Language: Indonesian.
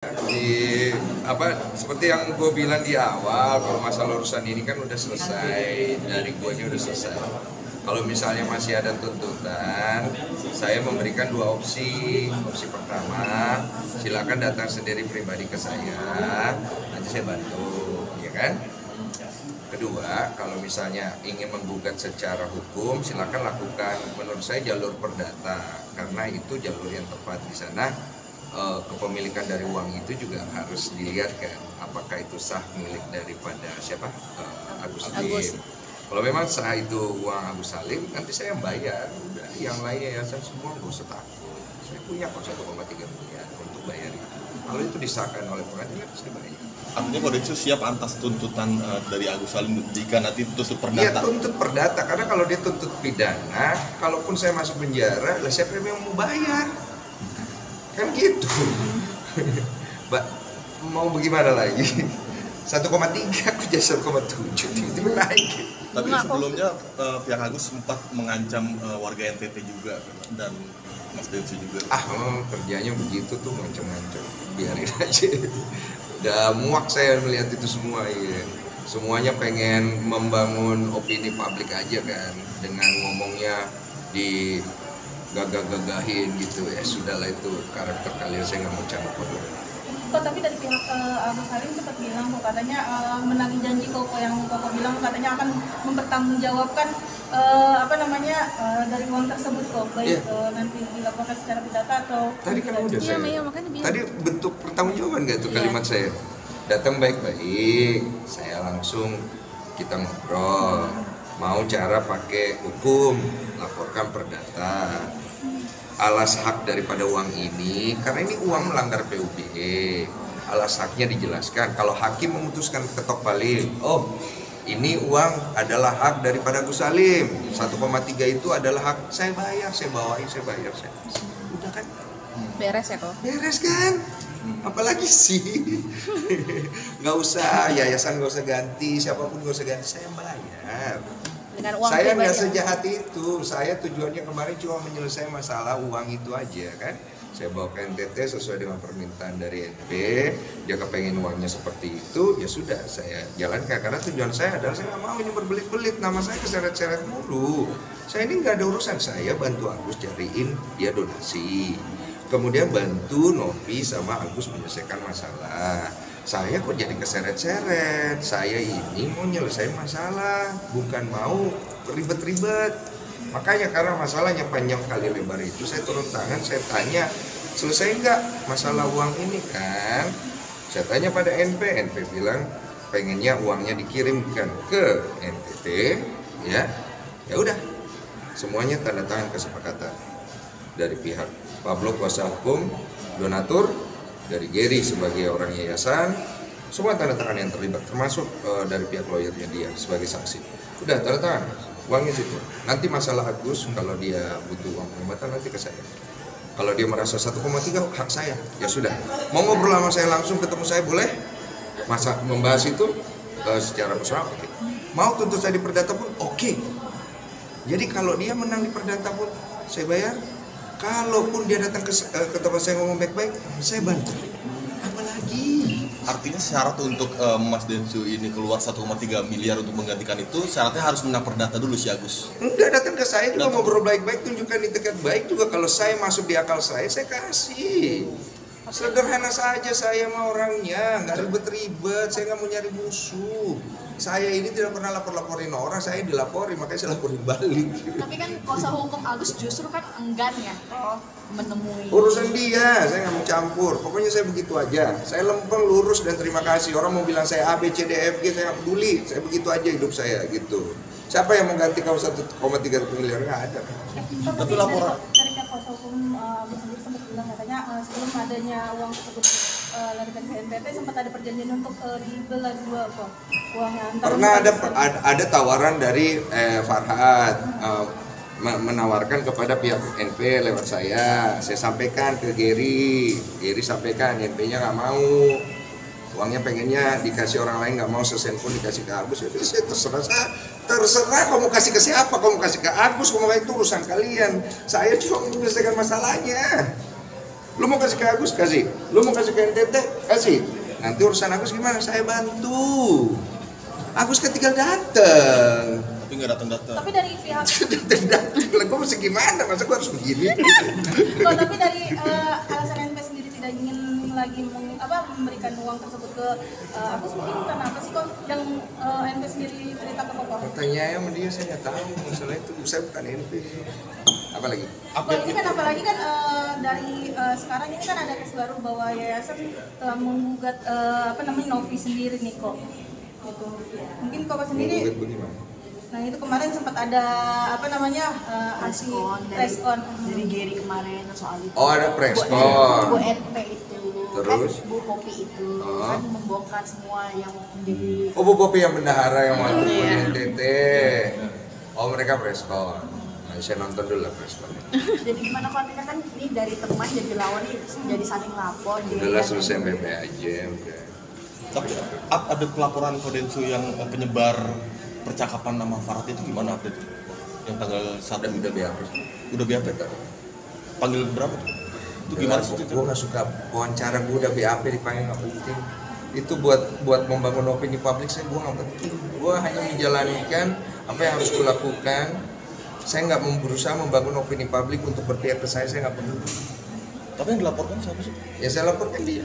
Di seperti yang gue bilang di awal, kalau masalah urusan ini kan udah selesai, dari guanya udah selesai. Kalau misalnya masih ada tuntutan, saya memberikan dua opsi. Opsi pertama, silakan datang sendiri pribadi ke saya, nanti saya bantu, ya kan? Kedua, kalau misalnya ingin menggugat secara hukum, silakan lakukan menurut saya jalur perdata, karena itu jalur yang tepat di sana. Kepemilikan dari uang itu juga harus dilihat kan, apakah itu sah milik daripada siapa, Agus Salim. Kalau memang sah itu uang Agus Salim, nanti saya bayar. Udah, yang lainnya yayasan semua nggak usah takut. Saya punya kok 1,3 miliar untuk bayar itu. Kalau itu disahkan oleh pengadilan, saya bayar. Artinya Polda itu siap atas tuntutan dari Agus Salim jika nanti tuntut Iya, perdata? tuntut perdata, karena kalau dia tuntut pidana, kalaupun saya masuk penjara, lah siapa yang mau bayar? Kan gitu. Mbak, mau bagaimana lagi? 1,3 aku jadi 1,7, tiba-tiba naik. Tapi sebelumnya pihak Agus sempat mengancam warga NTT juga dan Mas Densu juga. Kerjanya begitu tuh, macam-macam. Biarin aja. Udah muak saya melihat itu semua, ya. Semuanya pengen membangun opini publik aja kan, dengan ngomongnya di gagah-gagahin gitu. Ya sudahlah, itu karakter kalian, saya nggak mau campur. Kok tapi dari pihak Agus Salim sempat bilang kok katanya menagih janji kok yang Koko bilang katanya akan mempertanggungjawabkan dari uang tersebut kok, baik nanti dilaporkan secara pidata atau tadi kan udah saya. Tadi bentuk pertanggungjawaban nggak itu kalimat saya? Datang baik-baik, saya langsung kita ngobrol. Mau cara pakai hukum, laporkan perdata. Alas hak daripada uang ini, karena ini uang melanggar PUBE, alas haknya dijelaskan. Kalau hakim memutuskan ketok paling, ini uang adalah hak daripada Agus Salim, 1,3 itu adalah hak, saya bayar, saya bawain, saya bayar, saya kasih. Udah kan? Beres ya kok? Beres kan? Apalagi sih? Nggak usah, yayasan nggak usah ganti, siapapun nggak usah ganti, saya bayar. Saya nggak sejahat itu. Saya tujuannya kemarin cuma menyelesaikan masalah uang itu aja kan. Saya bawa ke NTT sesuai dengan permintaan dari NP. Dia kepengen uangnya seperti itu, ya sudah saya jalankan. Karena tujuan saya adalah saya nggak mau ini berbelit-belit. Nama saya keseret-seret mulu. Saya ini nggak ada urusan. Saya bantu Agus cariin dia donasi. Kemudian bantu Novi sama Agus menyelesaikan masalah. Saya kok jadi keseret-seret. Saya ini mau nyelesain masalah, bukan mau ribet-ribet. Makanya karena masalahnya panjang kali lebar itu, saya turun tangan, saya tanya, selesai nggak masalah uang ini kan? Saya tanya pada NP bilang pengennya uangnya dikirimkan ke NTT, ya udah, semuanya tanda tangan kesepakatan dari pihak Pablo kuasa hukum, donatur, dari Gary sebagai orang yayasan, semua tanda tangan yang terlibat, termasuk dari pihak lawyernya dia sebagai saksi. Udah tanda tangan, uangnya situ. Nanti masalah Agus, kalau dia butuh uang pengobatan nanti ke saya. Kalau dia merasa 1,3 hak saya, ya sudah. Mau ngobrol sama saya langsung, ketemu saya boleh. Membahas itu secara personal, oke. Mau tuntut saya di perdata pun oke. Jadi kalau dia menang di perdata pun saya bayar. Kalaupun dia datang ke tempat saya ngomong baik-baik, saya bantu. Apalagi? Artinya syarat untuk Mas Densu ini keluar 1,3 miliar untuk menggantikan itu, syaratnya harus menang perdata dulu si Agus? Enggak, datang ke saya juga ngobrol baik-baik, tunjukkan itikat baik juga. Kalau saya masuk di akal saya kasih. Sederhana saja saya sama orangnya, nggak ribet-ribet, saya nggak mau nyari musuh. Saya ini tidak pernah lapor-laporin orang, saya dilapori, makanya saya laporin balik. Tapi kan kuasa hukum Agus justru kan enggan ya menemui. Urusan dia, saya nggak mau campur. Pokoknya saya begitu aja. Saya lempeng, lurus, dan terima kasih. Orang mau bilang saya A, B, C, D, F, G, saya nggak peduli. Saya begitu aja hidup saya gitu. Siapa yang mengganti kamu 1,3 miliar? Nggak ada. Tapi laporan dari pihak kuasa hukum Agus sendiri sempat bilang katanya sebelum adanya uang tersebut larikan ke NTT sempat ada perjanjian untuk dibelah dua kok uangnya. Pernah ada tawaran dari Farhad menawarkan kepada pihak NP lewat saya sampaikan ke Gary sampaikan, NP-nya nggak mau, uangnya pengennya dikasih orang lain, nggak mau sesen pun dikasih ke Agus. Jadi saya terserah kamu kasih ke siapa, kamu kasih ke Agus, kamu itu urusan kalian, saya cuma menyelesaikan masalahnya. Lu mau kasih ke Agus, kasih. Lu mau kasih ke NTT, kasih. Nanti urusan Agus gimana? Saya bantu. Agus kan tinggal dateng. Tapi nggak datang-datang. Tapi dari pihak Dateng. Lah gue mesti gimana? Masa gue harus begini? kok tapi dari alasan NP sendiri tidak ingin lagi memberikan uang tersebut ke Agus, mungkin karena apa sih kok yang NP sendiri cerita ke Koko? Pertanyaan sama dia saya nggak tahu masalah itu. Saya bukan NP. Apa lagi? Apalagi kan dari sekarang ini kan ada kes baru bahwa yayasan telah menggugat Novi sendiri nih kok. Gitu. Mungkin Koko sendiri. Menggugat bagaimana? Nah itu kemarin sempat ada preskon dari Gary kemarin soal itu. Oh ada preskon. Bu NP itu, Terus? Bu Popi itu kan membongkar semua yang menjadi. Oh Bu Popi yang bendahara yang waktu NTT. Oh mereka preskon. Nah, saya nonton dulu lah preskon. Jadi gimana kontennya kan ini dari teman jadi lawan nih jadi saling lapor. Udahlah selesai BP aja udah. Tapi ada pelaporan Kodensu yang penyebar percakapan nama Farhat itu gimana update? Yang tanggal 1 Udah BAP. Udah BAP kan? Panggil berapa? Itu gimana sih? Gue nggak suka wawancara, gue udah BAP dipanggil nggak penting. Itu buat membangun opini publik saya gue nggak penting. Gue hanya menjalankan apa yang harus gue lakukan. Saya nggak berusaha membangun opini publik untuk berpihak ke saya nggak perlu. Tapi yang dilaporkan siapa sih? Ya saya laporkan dia.